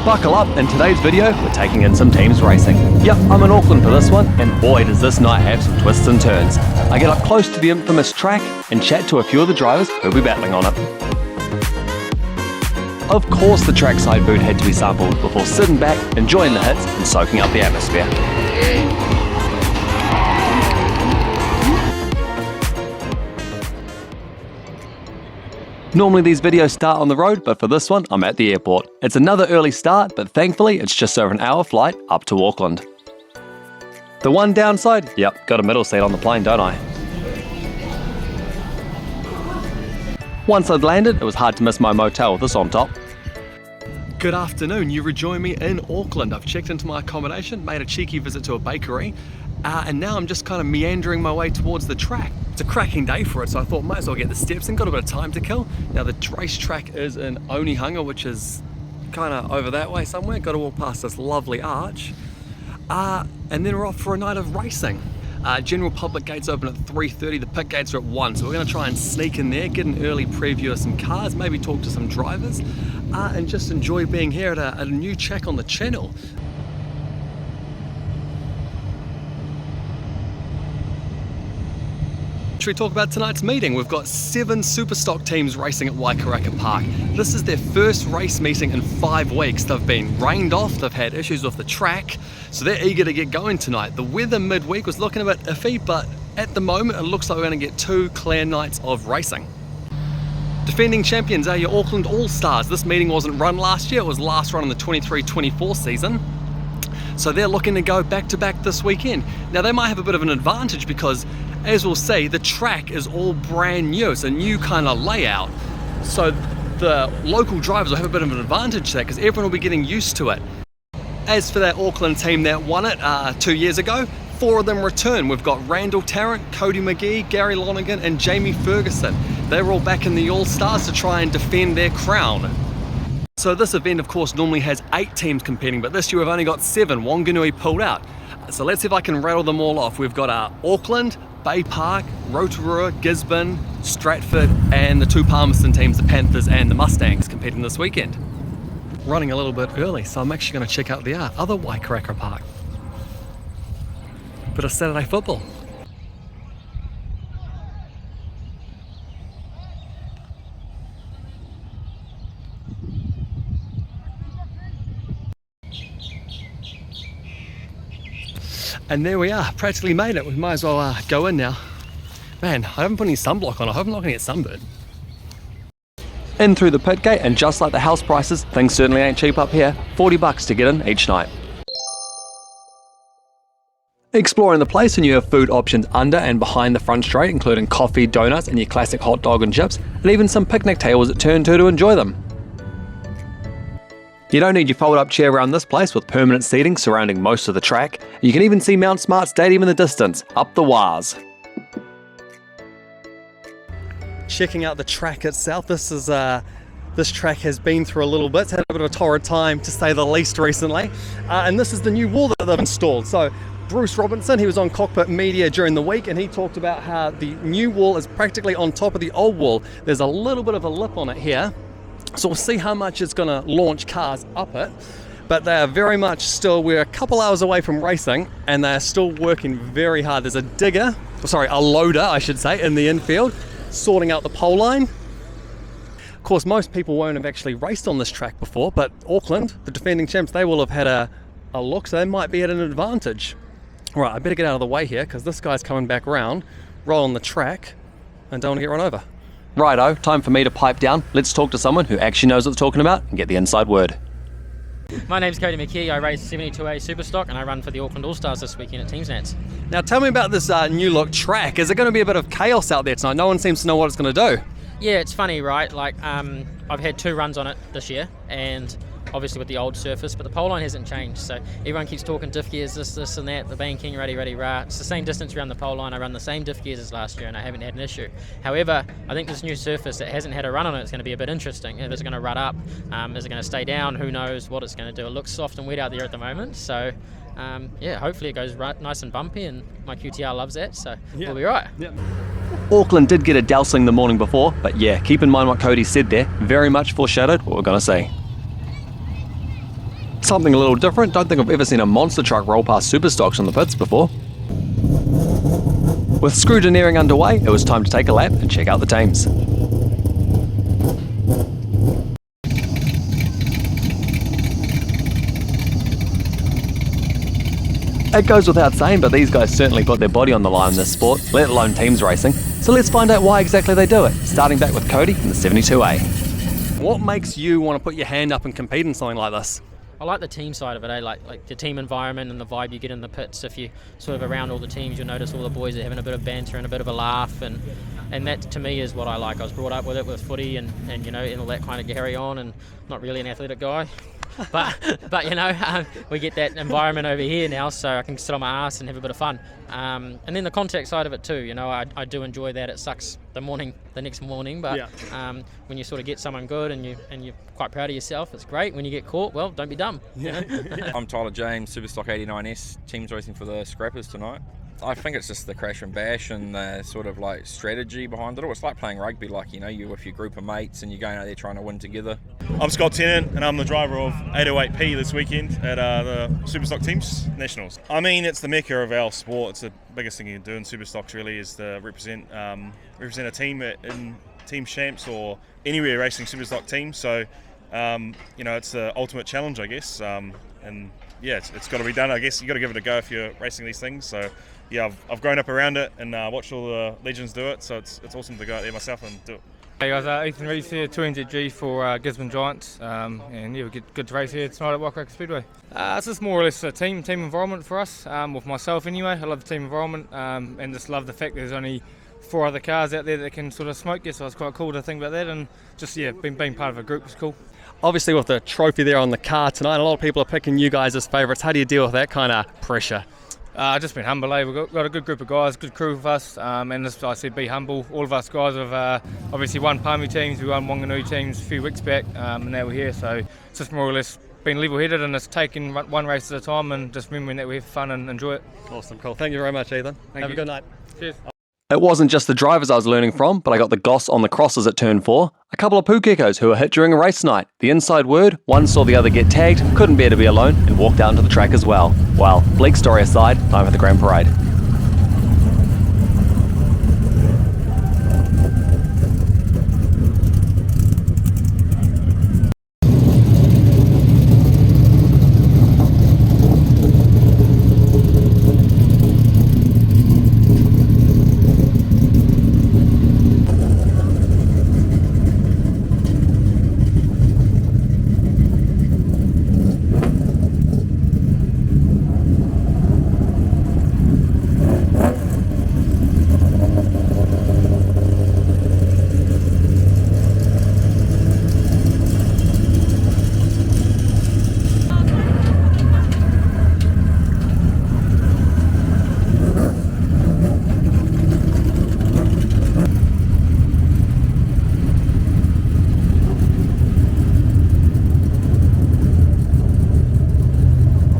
Buckle up, in today's video we're taking in some teams racing. Yep, I'm in Auckland for this one, and boy does this night have some twists and turns. I get up close to the infamous track and chat to a few of the drivers who'll be battling on it. Of course the trackside food had to be sampled before sitting back, enjoying the hits and soaking up the atmosphere. Normally these videos start on the road, but for this one, I'm at the airport. It's another early start, but thankfully it's just over an hour flight up to Auckland. The one downside? Yep, got a middle seat on the plane, don't I? Once I'd landed, it was hard to miss my motel with this on top. Good afternoon, you rejoin me in Auckland. I've checked into my accommodation, made a cheeky visit to a bakery, and now I'm just kind of meandering my way towards the track. It's a cracking day for it, so I thought might as well get the steps in, got a bit of time to kill. Now the racetrack is in Onehunga, which is kind of over that way somewhere. Got to walk past this lovely arch. And then we're off for a night of racing. General public gates open at 3:30, the pit gates are at 1, so we're going to try and sneak in there, get an early preview of some cars, maybe talk to some drivers, and just enjoy being here at a new track on the channel. Should we talk about tonight's meeting? We've got 7 Superstock teams racing at Waikaraka Park. This is their first race meeting in 5 weeks. They've been rained off, they've had issues with the track, so they're eager to get going tonight. The weather midweek was looking a bit iffy, but at the moment it looks like we're going to get 2 clear nights of racing. Defending champions are your Auckland Allstars. This meeting wasn't run last year, it was last run in the 23-24 season. So they're looking to go back to back this weekend. Now they might have a bit of an advantage because, as we'll see, the track is all brand new. It's a new kind of layout. So the local drivers will have a bit of an advantage there because everyone will be getting used to it. As for that Auckland team that won it 2 years ago, 4 of them return. We've got Randall Tarrant, Cody McGee, Gary Lonergan and Jamie Ferguson. They're all back in the All-Stars to try and defend their crown. So this event of course normally has 8 teams competing, but this year we've only got 7. Wanganui pulled out. So let's see if I can rattle them all off. We've got Auckland, Bay Park, Rotorua, Gisborne, Stratford and the 2 Palmerston teams, the Panthers and the Mustangs, competing this weekend. Running a little bit early, so I'm actually going to check out the other Waikaraka Park. Bit of Saturday football. And there we are, practically made it. We might as well go in now. Man, I haven't put any sunblock on. I hope I'm not going to get sunburned. In through the pit gate, and just like the house prices, things certainly ain't cheap up here. $40 to get in each night. Exploring the place, and you have food options under and behind the front straight, including coffee, donuts, and your classic hot dog and chips, and even some picnic tables at turn 2 to enjoy them. You don't need your fold-up chair around this place with permanent seating surrounding most of the track. You can even see Mount Smart Stadium in the distance, up the Waz. Checking out the track itself, this track has been through a little bit. It's had a bit of a torrid time to say the least recently. And this is the new wall that they've installed. So Bruce Robinson, he was on Cockpit Media during the week and he talked about how the new wall is practically on top of the old wall. There's a little bit of a lip on it here. So we'll see how much it's going to launch cars up it, but they are very much still, we're a couple hours away from racing and they're still working very hard. There's a loader I should say, in the infield, sorting out the pole line. Of course, most people won't have actually raced on this track before, but Auckland, the defending champs, they will have had a look, so they might be at an advantage. Right, I better get out of the way here because this guy's coming back round, roll on the track, and don't want to get run over. Righto, time for me to pipe down. Let's talk to someone who actually knows what they're talking about and get the inside word. My name's Cody McGee, I race 72A Superstock and I run for the Auckland Allstars this weekend at Teams Nats. Now tell me about this new look track. Is it going to be a bit of chaos out there tonight? No one seems to know what it's going to do. Yeah, it's funny, right? Like, I've had 2 runs on it this year and obviously with the old surface, but the pole line hasn't changed. So everyone keeps talking diff gears, this and that, the banking, rah. It's the same distance around the pole line. I run the same diff gears as last year and I haven't had an issue. However, I think this new surface that hasn't had a run on it is going to be a bit interesting. If it's going to rut up, is it going to stay down? Who knows what it's going to do? It looks soft and wet out there at the moment. So yeah, hopefully it goes nice and bumpy and my QTR loves that. So yeah, we'll be right. Yeah. Auckland did get a dousing the morning before, but yeah, keep in mind what Cody said there. Very much foreshadowed what we're going to see. Something a little different. Don't think I've ever seen a monster truck roll past Superstocks on the pits before. With scrutineering underway, it was time to take a lap and check out the teams. It goes without saying, but these guys certainly put their body on the line in this sport, let alone teams racing. So let's find out why exactly they do it, starting back with Cody in the 72A. What makes you want to put your hand up and compete in something like this? I like the team side of it, like the team environment and the vibe you get in the pits. If you sort of around all the teams, you'll notice all the boys are having a bit of banter and a bit of a laugh, and that to me is what I like. I was brought up with it, with footy and you know, and all that kind of carry on, and not really an athletic guy. But you know, we get that environment over here now, so I can sit on my ass and have a bit of fun. And then the contact side of it too, you know, I do enjoy that. It sucks the next morning, but yeah. When you sort of get someone good and you're quite proud of yourself, it's great. When you get caught, well, don't be dumb. Yeah. I'm Tyler James, Superstock 89S, teams racing for the Scrappers tonight. I think it's just the crash and bash and the sort of like strategy behind it all. It's like playing rugby, like, you know, you're with your group of mates and you're going out there trying to win together. I'm Scott Tennant and I'm the driver of 808P this weekend at the Superstock Teams Nationals. I mean, it's the mecca of our sport. It's the biggest thing you can do in Superstocks really is to represent a team in Team Champs or anywhere racing Superstock teams. So, you know, it's the ultimate challenge, I guess. And yeah, it's got to be done. I guess you got to give it a go if you're racing these things. So yeah, I've grown up around it and watched all the legends do it. So it's awesome to go out there myself and do it. Hey guys, Ethan Reese here, 2NZG for Gisborne Giants, and yeah, we get good to race here tonight at Waikaraka Speedway. It's just more or less a team environment for us, with myself anyway. I love the team environment and just love the fact there's only 4 other cars out there that can sort of smoke you, so it's quite cool to think about that, and just yeah, being part of a group is cool. Obviously with the trophy there on the car tonight, a lot of people are picking you guys as favourites. How do you deal with that kind of pressure? Just been humble, eh? We've got a good group of guys, good crew with us, and just, I said, be humble. All of us guys have obviously won Palmy teams, we won Wanganui teams a few weeks back, and now we're here, so it's just more or less being level-headed and just taking one race at a time and just remembering that we have fun and enjoy it. Awesome, cool. Thank you very much, Ethan. Have a good night. Cheers. It wasn't just the drivers I was learning from, but I got the goss on the crosses at turn 4. A couple of Pukekos who were hit during a race night. The inside word, one saw the other get tagged, couldn't bear to be alone, and walked out into the track as well. Well, bleak story aside, time for the Grand Parade.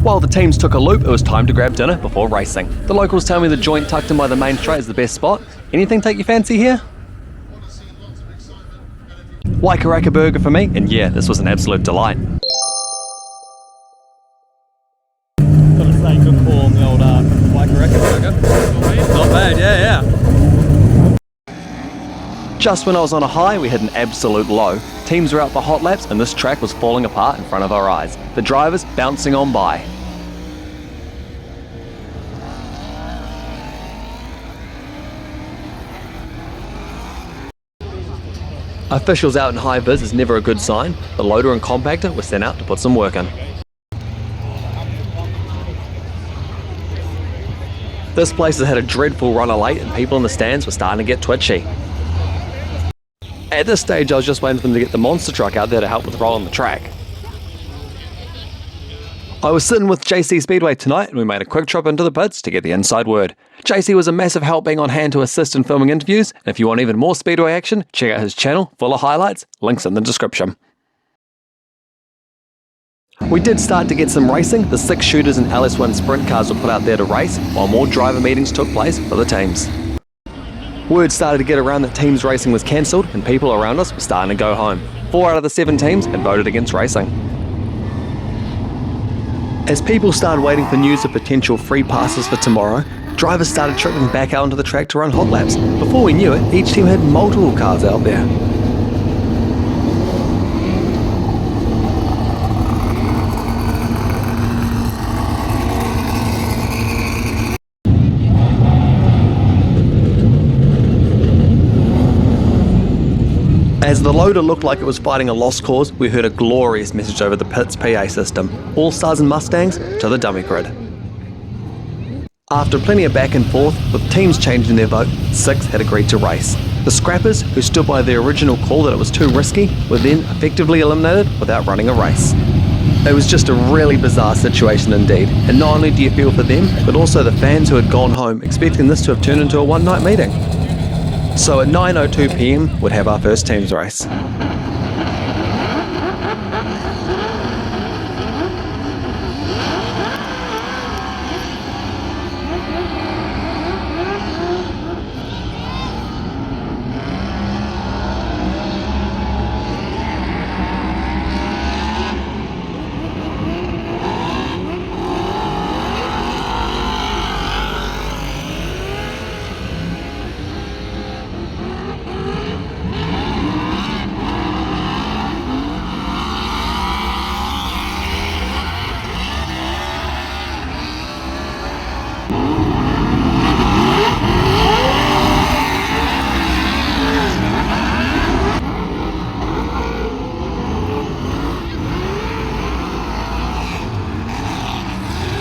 While the teams took a loop, it was time to grab dinner before racing. The locals tell me the joint tucked in by the main straight is the best spot. Anything take your fancy here? Waikaraka burger for me, and yeah, this was an absolute delight. Gotta say, good call on the old Waikaraka burger. Not bad, yeah. Just when I was on a high, we hit an absolute low. Teams were out for hot laps, and this track was falling apart in front of our eyes. The drivers bouncing on by. Officials out in high vis is never a good sign. The loader and compactor were sent out to put some work in. This place has had a dreadful run of late and people in the stands were starting to get twitchy. At this stage I was just waiting for them to get the monster truck out there to help with rolling the track. I was sitting with JC Speedway tonight and we made a quick trip into the pits to get the inside word. JC was a massive help being on hand to assist in filming interviews, and if you want even more Speedway action, check out his channel full of highlights, links in the description. We did start to get some racing. The 6 shooters and LS1 sprint cars were put out there to race, while more driver meetings took place for the teams. Word started to get around that teams racing was cancelled and people around us were starting to go home. 4 out of the 7 teams had voted against racing. As people started waiting for news of potential free passes for tomorrow, drivers started trickling back out onto the track to run hot laps. Before we knew it, each team had multiple cars out there. As the loader looked like it was fighting a lost cause, we heard a glorious message over the pit's PA system. Allstars and Mustangs to the dummy grid. After plenty of back and forth, with teams changing their vote, 6 had agreed to race. The scrappers, who stood by their original call that it was too risky, were then effectively eliminated without running a race. It was just a really bizarre situation indeed, and not only do you feel for them, but also the fans who had gone home expecting this to have turned into a one-night meeting. So at 9:02 PM, we'd have our first teams race.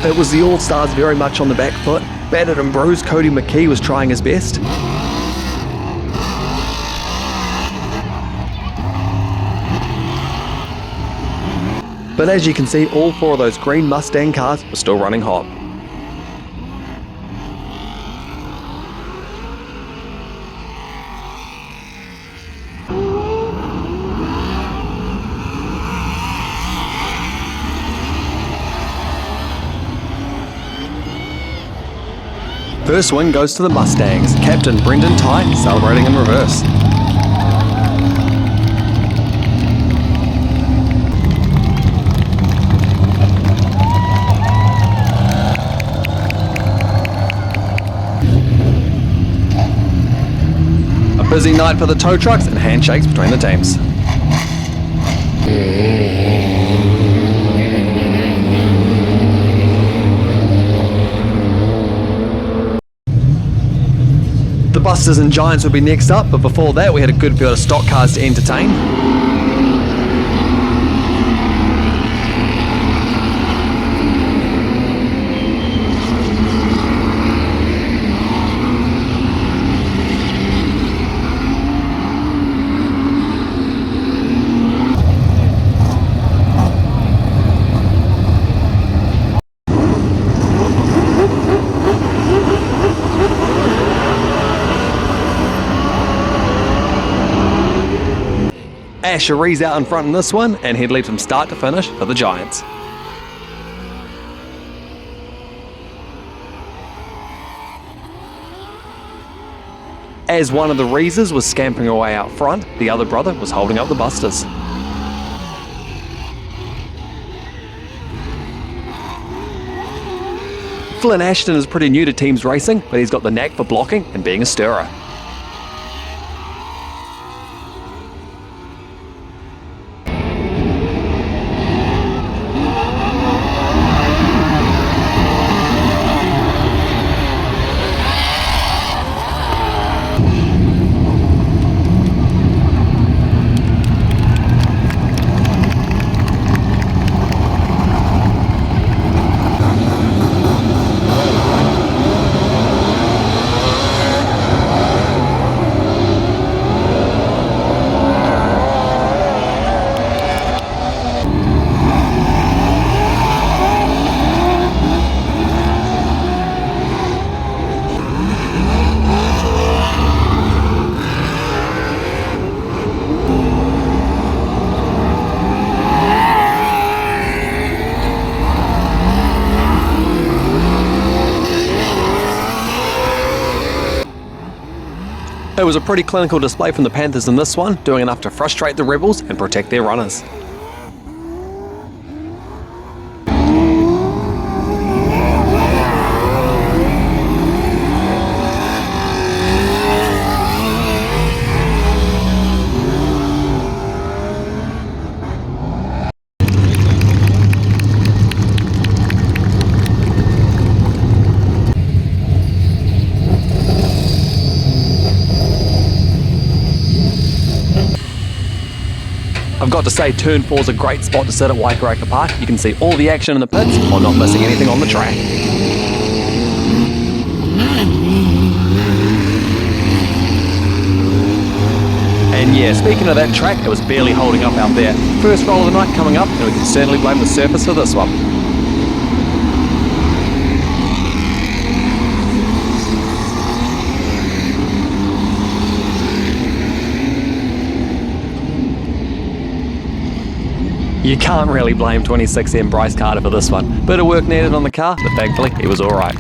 It was the All-Stars very much on the back foot. Battered and bruised, Cody McKee was trying his best. But as you can see, all 4 of those green Mustang cars were still running hot. First win goes to the Mustangs. Captain Brendan Ty celebrating in reverse. A busy night for the tow trucks and handshakes between the teams. The Busters and Giants would be next up, but before that we had a good field of stock cars to entertain. Ashery's out in front in this one, and he'd lead from start to finish for the Giants. As one of the Reezers was scampering away out front, the other brother was holding up the Busters. Flynn Ashton is pretty new to teams racing, but he's got the knack for blocking and being a stirrer. It was a pretty clinical display from the Panthers in this one, doing enough to frustrate the Rebels and protect their runners. Forgot to say, turn 4 is a great spot to sit at Waikaraka Park. You can see all the action in the pits while not missing anything on the track. And yeah, speaking of that track, it was barely holding up out there. First roll of the night coming up, and we can certainly blame the surface for this one. You can't really blame 26M Bryce Carter for this one. Bit of work needed on the car, but thankfully he was alright.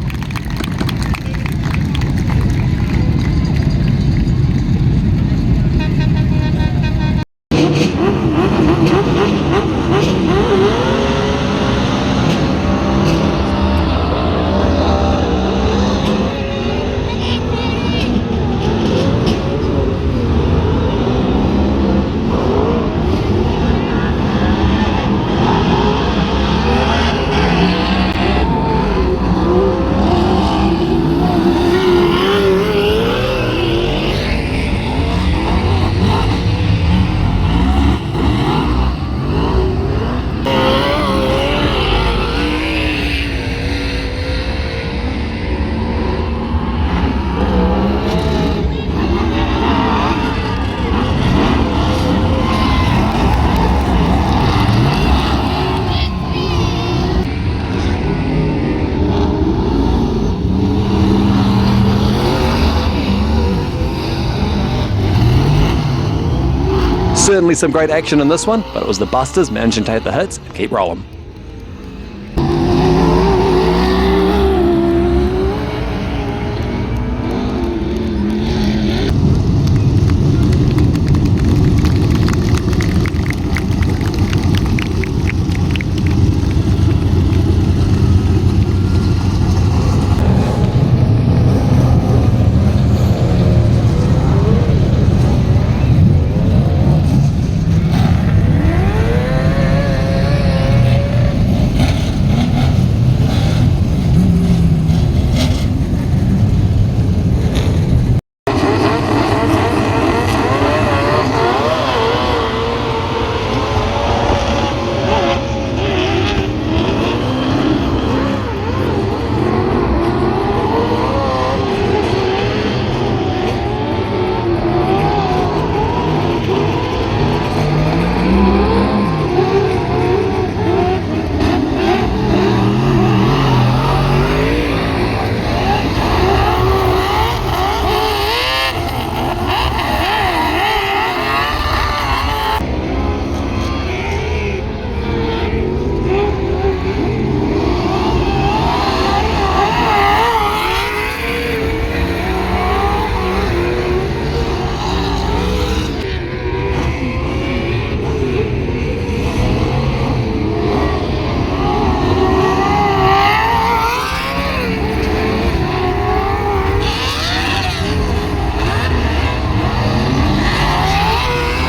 Certainly some great action in this one, but it was the Busters managing to take the hits and keep rolling.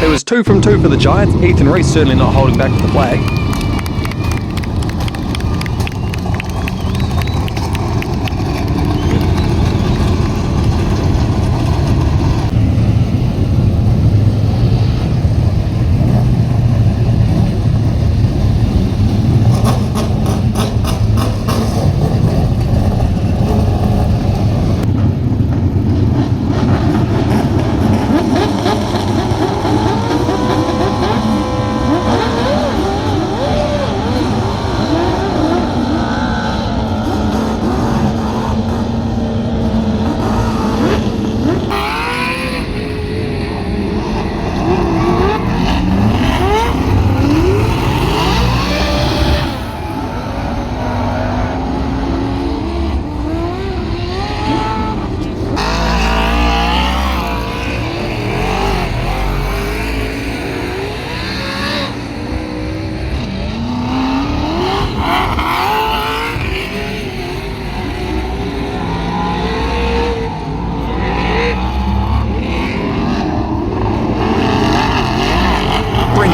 It was 2 from 2 for the Giants. Ethan Reese certainly not holding back with the flag.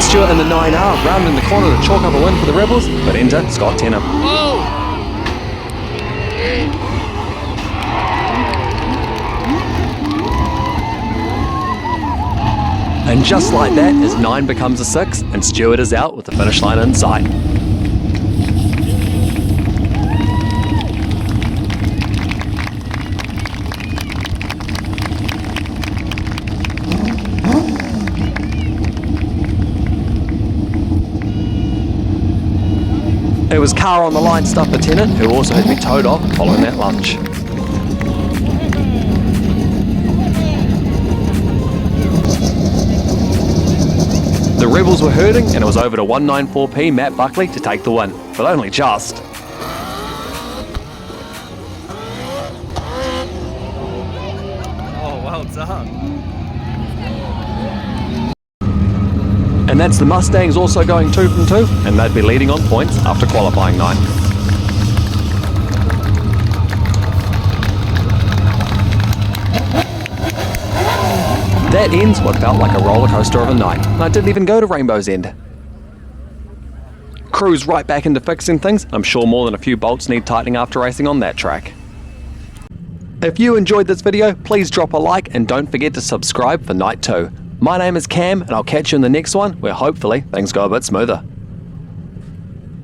Stewart in the 9R, rounding the corner to chalk up a win for the Rebels, but enter Scott Tenham. And And just like that, his 9 becomes a 6, and Stewart is out with the finish line in sight. It was car on the line stuff for Tennant, who also had to be towed off following that lunge. The Rebels were herding, and it was over to 194p Matt Buckley to take the win, but only just. Oh, well done. And that's the Mustangs also going 2 from 2, and they'd be leading on points after qualifying night. That ends what felt like a roller coaster of a night, and I didn't even go to Rainbow's End. Crew's right back into fixing things. I'm sure more than a few bolts need tightening after racing on that track. If you enjoyed this video, please drop a like and don't forget to subscribe for night 2. My name is Cam, and I'll catch you in the next one where hopefully things go a bit smoother.